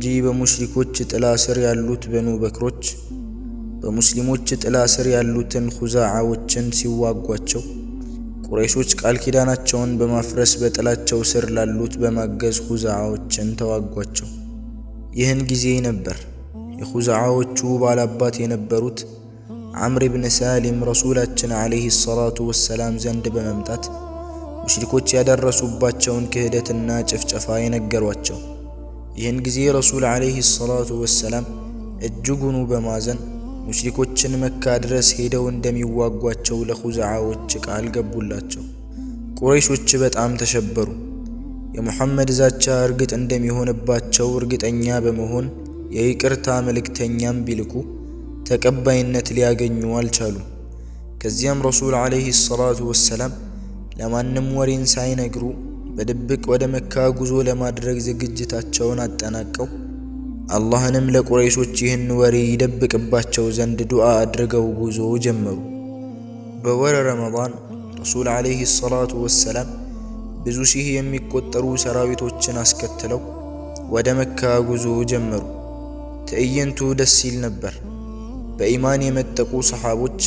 እንጂ በሙሽሪኮች ጥላ ስር ያሉት በኑ በክሮች በሙስሊሞች ጥላ ስር ያሉትን ኹዛዓዎችን ሲዋጓቸው፣ ቁረይሾች ቃል ኪዳናቸውን በማፍረስ በጥላቸው ስር ላሉት በማገዝ ኹዛዓዎችን ተዋጓቸው። ይህን ጊዜ ነበር የኹዛዓዎቹ ባላባት የነበሩት ዐምር ብን ሳሊም ረሱላችን ዓለይሂ ሰላቱ ወሰላም ዘንድ በመምጣት ሙሽሪኮች ያደረሱባቸውን ክህደትና ጭፍጨፋ የነገሯቸው። ይህን ጊዜ ረሱል ዓለይሂ ሰላቱ ወሰላም እጅጉኑ በማዘን ሙሽሪኮችን መካ ድረስ ሄደው እንደሚዋጓቸው ለኹዛዓዎች ቃል ገቡላቸው። ቁረይሾች በጣም ተሸበሩ። የሙሐመድ ዛቻ እርግጥ እንደሚሆንባቸው እርግጠኛ በመሆን የይቅርታ መልእክተኛም ቢልኩ ተቀባይነት ሊያገኙ አልቻሉም። ከዚያም ረሱል ዓለይሂ ሰላቱ ወሰላም ለማንም ወሬን ሳይነግሩ በድብቅ ወደ መካ ጉዞ ለማድረግ ዝግጅታቸውን አጠናቀው አላህንም ለቁረይሾች ይህን ወሬ ይደብቅባቸው ዘንድ ዱዓ አድርገው ጉዞ ጀመሩ። በወረ ረመዳን ረሱል ዓለይሂ ሰላቱ ወሰላም ብዙ ሺህ የሚቆጠሩ ሰራዊቶችን አስከትለው ወደ መካ ጉዞ ጀመሩ። ትዕይንቱ ደስ ይል ነበር። በኢማን የመጠቁ ሰሓቦች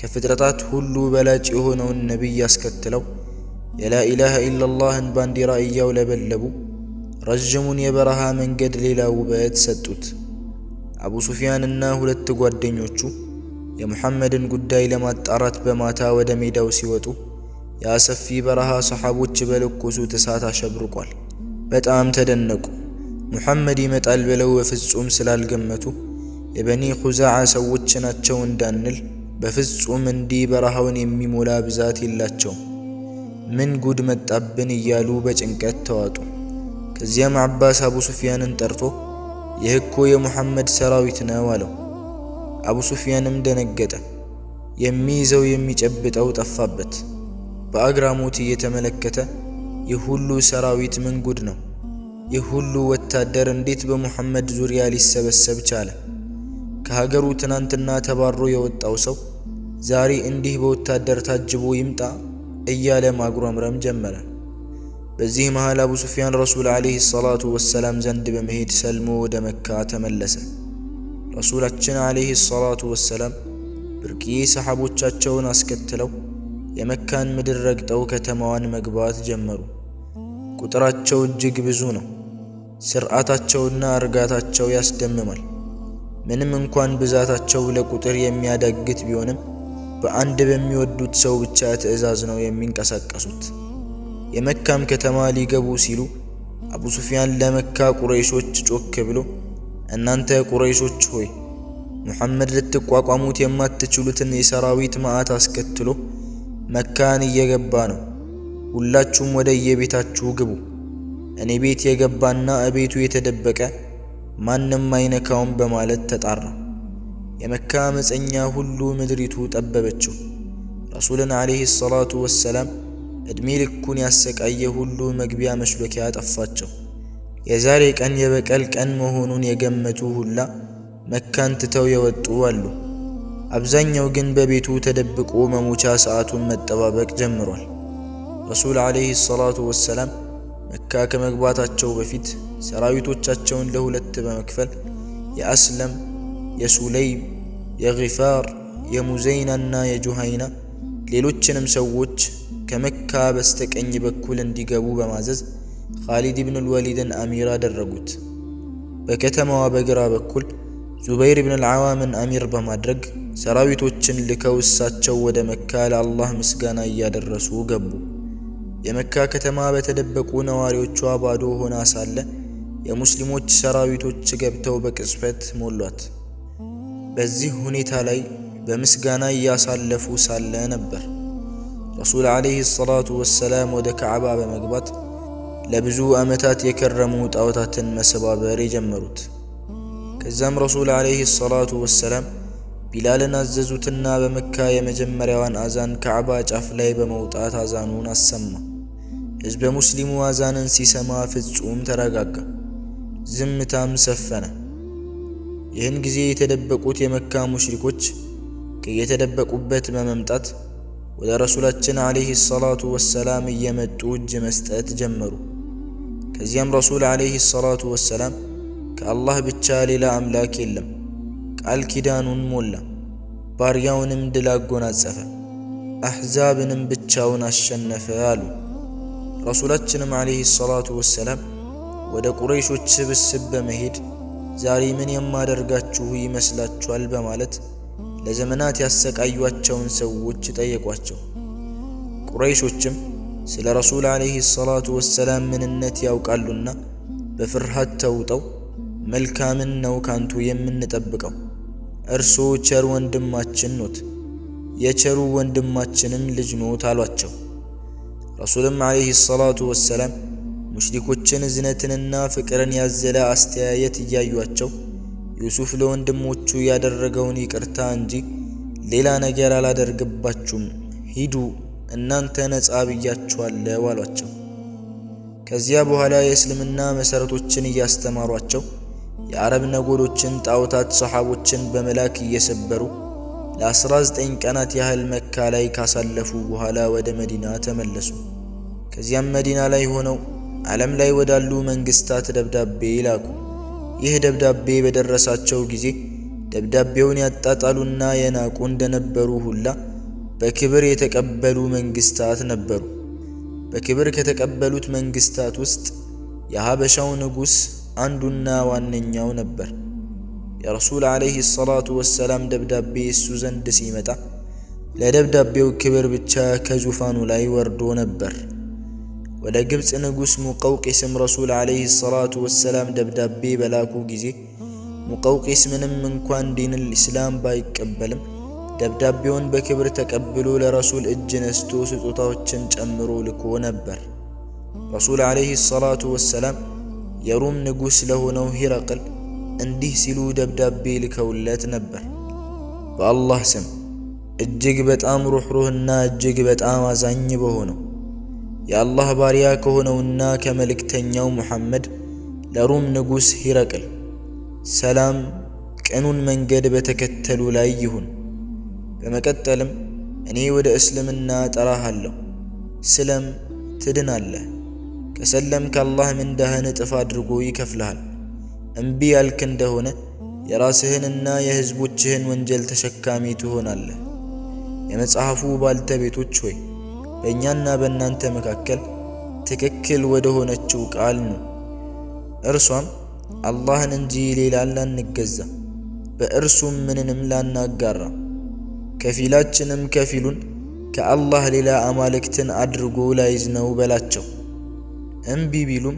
ከፍጥረታት ሁሉ በላጭ የሆነውን ነቢይ አስከትለው የላኢላሃ ኢላላህን ባንዲራ እያውለበለቡ ረዥሙን የበረሃ መንገድ ሌላ ውበት ሰጡት። አቡ ሱፊያንና ሁለት ጓደኞቹ የሙሐመድን ጉዳይ ለማጣራት በማታ ወደ ሜዳው ሲወጡ ያ ሰፊ በረሃ ሰሓቦች በለኮሱት እሳት አሸብርቋል። በጣም ተደነቁ። ሙሐመድ ይመጣል ብለው በፍጹም ስላልገመቱ የበኒ ኹዛዓ ሰዎች ናቸው እንዳንል በፍጹም እንዲህ በረሃውን የሚሞላ ብዛት የላቸውም፣ ምን ጉድ መጣብን እያሉ በጭንቀት ተዋጡ። ከዚያም አባስ አቡ ሱፊያንን ጠርቶ ይህ እኮ የሙሐመድ ሰራዊት ነው አለው። አቡ ሱፊያንም ደነገጠ። የሚይዘው የሚጨብጠው ጠፋበት። በአግራሞት እየተመለከተ ይህ ሁሉ ሰራዊት ምን ጉድ ነው? ይህ ሁሉ ወታደር እንዴት በሙሐመድ ዙሪያ ሊሰበሰብ ቻለ? ከሀገሩ ትናንትና ተባሮ የወጣው ሰው ዛሬ እንዲህ በወታደር ታጅቦ ይምጣ እያለ ማጉረምረም ጀመረ። በዚህ መሃል አቡ ሱፊያን ረሱል ዓለይሂ ሰላቱ ወሰላም ዘንድ በመሄድ ሰልሞ ወደ መካ ተመለሰ። ረሱላችን ዓለይሂ ሰላቱ ወሰላም ብርቅዬ ሰሓቦቻቸውን አስከትለው የመካን ምድር ረግጠው ከተማዋን መግባት ጀመሩ። ቁጥራቸው እጅግ ብዙ ነው። ስርዓታቸውና እርጋታቸው ያስደምማል። ምንም እንኳን ብዛታቸው ለቁጥር የሚያዳግት ቢሆንም በአንድ በሚወዱት ሰው ብቻ ትዕዛዝ ነው የሚንቀሳቀሱት። የመካም ከተማ ሊገቡ ሲሉ አቡ ሱፊያን ለመካ ቁረይሾች ጮክ ብሎ እናንተ ቁረይሾች ሆይ ሙሐመድ ልትቋቋሙት የማትችሉትን የሰራዊት መዓት አስከትሎ መካን እየገባ ነው። ሁላችሁም ወደ የቤታችሁ ግቡ። እኔ ቤት የገባና እቤቱ የተደበቀ ማንም አይነካውም በማለት ተጣራ። የመካ አመፀኛ ሁሉ ምድሪቱ ጠበበችው። ረሱልን ዓለይሂ ሰላቱ ወሰላም እድሜ ልኩን ያሰቃየ ሁሉ መግቢያ መሽሎኪያ ጠፋቸው። የዛሬ ቀን የበቀል ቀን መሆኑን የገመቱ ሁላ መካን ትተው የወጡ አሉ። አብዛኛው ግን በቤቱ ተደብቆ መሞቻ ሰዓቱን መጠባበቅ ጀምሯል። ረሱል ዓለይሂ ሰላቱ ወሰላም መካ ከመግባታቸው በፊት ሰራዊቶቻቸውን ለሁለት በመክፈል የአስለም፣ የሱለይም፣ የጊፋር፣ የሙዘይናና የጁሃይና ሌሎችንም ሰዎች ከመካ በስተቀኝ በኩል እንዲገቡ በማዘዝ ኻሊድ ኢብኑል ወሊድን አሚር አደረጉት። በከተማዋ በግራ በኩል ዙበይር ኢብኑል ዓዋምን አሚር በማድረግ ሰራዊቶችን ልከው እሳቸው ወደ መካ ለአላህ ምስጋና እያደረሱ ገቡ። የመካ ከተማ በተደበቁ ነዋሪዎቿ ባዶ ሆና ሳለ የሙስሊሞች ሰራዊቶች ገብተው በቅጽበት ሞሏት። በዚህ ሁኔታ ላይ በምስጋና እያሳለፉ ሳለ ነበር ረሱል ዓለይሂ ሰላቱ ወሰላም ወደ ካዕባ በመግባት ለብዙ ዓመታት የከረሙ ጣዖታትን መሰባበር የጀመሩት። ከዛም ረሱል ዓለይሂ ሰላቱ ወሰላም ቢላልን አዘዙትና በመካ የመጀመሪያዋን አዛን ካዕባ ጫፍ ላይ በመውጣት አዛኑን አሰማ። ሕዝበ ሙስሊሙ አዛንን ሲሰማ ፍጹም ተረጋጋ፣ ዝምታም ሰፈነ። ይህን ጊዜ የተደበቁት የመካ ሙሽሪኮች ከየተደበቁበት በመምጣት ወደ ረሱላችን ዓለይሂ ሰላቱ ወሰላም እየመጡ እጅ መስጠት ጀመሩ። ከዚያም ረሱል ዓለይሂ ሰላቱ ወሰላም ከአላህ ብቻ ሌላ አምላክ የለም። ቃል ኪዳኑን ሞላ፣ ባሪያውንም ድል አጎናጸፈ፣ አሕዛብንም ብቻውን አሸነፈ አሉ። ረሱላችንም ዓለይሂ ሰላቱ ወሰላም ወደ ቁረይሾች ስብስብ በመሄድ ዛሬ ምን የማደርጋችሁ ይመስላችኋል በማለት ለዘመናት ያሰቃዩአቸውን ሰዎች ጠየቋቸው። ቁረይሾችም ስለ ረሱል ዓለይሂ ሰላቱ ወሰላም ምንነት ያውቃሉና በፍርሃት ተውጠው መልካምን ነው ካንቱ የምንጠብቀው፣ እርስዎ ቸር ወንድማችን ኖት፣ የቸሩ ወንድማችንም ልጅ ኖት አሏቸው። ረሱልም ዓለይሂ ሰላቱ ወሰላም ሙሽሪኮችን እዝነትንና ፍቅርን ያዘለ አስተያየት እያዩአቸው ዩሱፍ ለወንድሞቹ ያደረገውን ይቅርታ እንጂ ሌላ ነገር አላደርግባችሁም፣ ሂዱ እናንተ ነጻ ብያችኋለሁ አሏቸው። ከዚያ በኋላ የእስልምና መሠረቶችን እያስተማሯቸው የአረብ ነጎዶችን ጣዖታት ሰሓቦችን በመላክ እየሰበሩ ለ19 ቀናት ያህል መካ ላይ ካሳለፉ በኋላ ወደ መዲና ተመለሱ። ከዚያም መዲና ላይ ሆነው ዓለም ላይ ወዳሉ መንግስታት ደብዳቤ ላኩ። ይህ ደብዳቤ በደረሳቸው ጊዜ ደብዳቤውን ያጣጣሉና የናቁ እንደነበሩ ሁላ በክብር የተቀበሉ መንግስታት ነበሩ። በክብር ከተቀበሉት መንግስታት ውስጥ የሀበሻው ንጉሥ አንዱና ዋነኛው ነበር። የረሱል ዓለይሂ ሰላቱ ወሰላም ደብዳቤ እሱ ዘንድ ሲመጣ ለደብዳቤው ክብር ብቻ ከዙፋኑ ላይ ወርዶ ነበር። ወደ ግብፅ ንጉሥ ሙቀውቂስም ረሱል ዓለይሂ ሰላቱ ወሰላም ደብዳቤ በላኩ ጊዜ ሙቀውቂስ ምንም እንኳን ዲንል ኢስላም ባይቀበልም ደብዳቤውን በክብር ተቀብሎ ለረሱል እጅ ነስቶ ስጦታዎችን ጨምሮ ልኮ ነበር። ረሱል ዓለይሂ ሰላቱ ወሰላም የሩም ንጉሥ ለሆነው ሂረቅል እንዲህ ሲሉ ደብዳቤ ልከውለት ነበር። በአላህ ስም እጅግ በጣም ሩህሩህና እጅግ በጣም አዛኝ በሆነው የአላህ ባሪያ ከሆነውና ከመልእክተኛው ሙሐመድ ለሩም ንጉሥ ሂረቅል ሰላም ቅኑን መንገድ በተከተሉ ላይ ይሁን። በመቀጠልም እኔ ወደ እስልምና ጠራሃለሁ፣ ስለም ትድናለህ፣ ከሰለምክ አላህ ምንዳህን እጥፍ አድርጎ ይከፍልሃል። እምቢ ያልክ እንደሆነ የራስህንና የሕዝቦችህን ወንጀል ተሸካሚ ትሆናለህ። የመጽሐፉ ባልተቤቶች ሆይ በእኛና በእናንተ መካከል ትክክል ወደ ሆነችው ቃል ነው። እርሷም አላህን እንጂ ሌላን ላንገዛ፣ በእርሱም ምንንም ላናጋራ፣ ከፊላችንም ከፊሉን ከአላህ ሌላ አማልክትን አድርጎ ላይዝነው በላቸው። እምቢ ቢሉም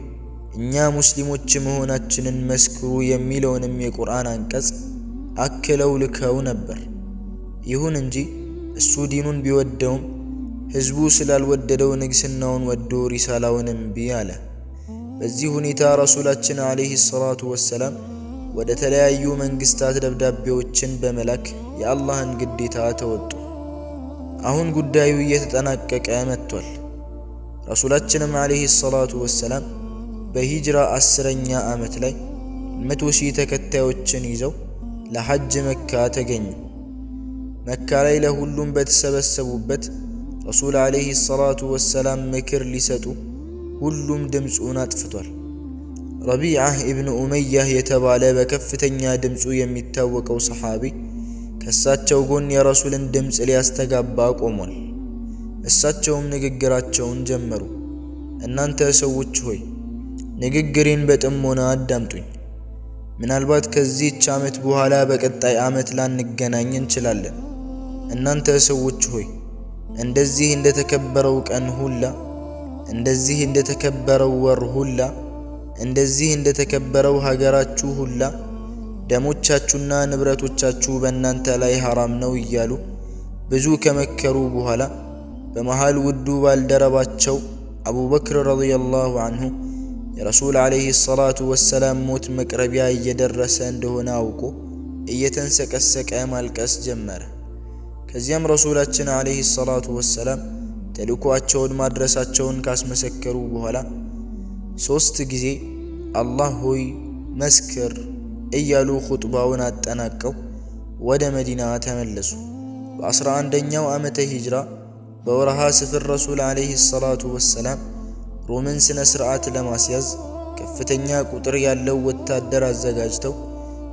እኛ ሙስሊሞች መሆናችንን መስክሩ የሚለውንም የቁርአን አንቀጽ አክለው ልከው ነበር። ይሁን እንጂ እሱ ዲኑን ቢወደውም ሕዝቡ ስላልወደደው ንግስናውን ወዶ ሪሳላውን እምቢ አለ። በዚህ ሁኔታ ረሱላችን ዓለይሂ ሰላቱ ወሰላም ወደ ተለያዩ መንግስታት ደብዳቤዎችን በመላክ የአላህን ግዴታ ተወጡ። አሁን ጉዳዩ እየተጠናቀቀ መጥቷል። ረሱላችንም ዓለይሂ ሰላቱ ወሰላም በሂጅራ 10ኛ ዓመት ላይ 100,000 ተከታዮችን ይዘው ለሐጅ መካ ተገኙ። መካ ላይ ለሁሉም በተሰበሰቡበት ረሱል ዓለይሂ ሰላቱ ወሰላም ምክር ሊሰጡ ሁሉም ድምፁን አጥፍቷል። ረቢዓህ ኢብኑ ኡመያህ የተባለ በከፍተኛ ድምፁ የሚታወቀው ሰሓቢ ከእሳቸው ጎን የረሱልን ድምፅ ሊያስተጋባ ቆሟል። እሳቸውም ንግግራቸውን ጀመሩ። እናንተ ሰዎች ሆይ ንግግሬን በጥሞና አዳምጡኝ። ምናልባት ከዚህች ዓመት በኋላ በቀጣይ ዓመት ላንገናኝ እንችላለን። እናንተ ሰዎች ሆይ እንደዚህ እንደተከበረው ቀን ሁላ፣ እንደዚህ እንደተከበረው ወር ሁላ፣ እንደዚህ እንደተከበረው ሀገራችሁ ሁላ ደሞቻችሁና ንብረቶቻችሁ በእናንተ ላይ ሐራም ነው እያሉ ብዙ ከመከሩ በኋላ በመሃል ውዱ ባልደረባቸው አቡበክር ረዲየላሁ ዐንሁ የረሱል ዓለይሂ ሰላቱ ወሰላም ሞት መቅረቢያ እየደረሰ እንደሆነ አውቆ እየተንሰቀሰቀ ማልቀስ ጀመረ። ከዚያም ረሱላችን ዓለይሂ ሰላቱ ወሰላም ተልእኮአቸውን ማድረሳቸውን ካስመሰከሩ በኋላ 3 ጊዜ አላህ ሆይ መስክር እያሉ ኹጥባውን አጠናቀው ወደ መዲና ተመለሱ። በ11ኛው ዓመተ ሂጅራ በወርሃ ስፍር ረሱል ዓለይሂ ሰላቱ ወሰላም ሮምን ስነ ስርዓት ለማስያዝ ከፍተኛ ቁጥር ያለው ወታደር አዘጋጅተው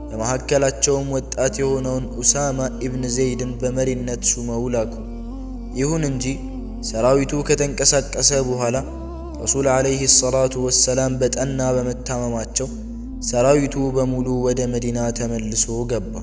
በመካከላቸውም ወጣት የሆነውን ኡሳማ ኢብን ዘይድን በመሪነት ሹመው ላኩ። ይሁን እንጂ ሰራዊቱ ከተንቀሳቀሰ በኋላ ረሱል ዓለይሂ ሰላቱ ወሰላም በጠና በመታመማቸው ሰራዊቱ በሙሉ ወደ መዲና ተመልሶ ገባ።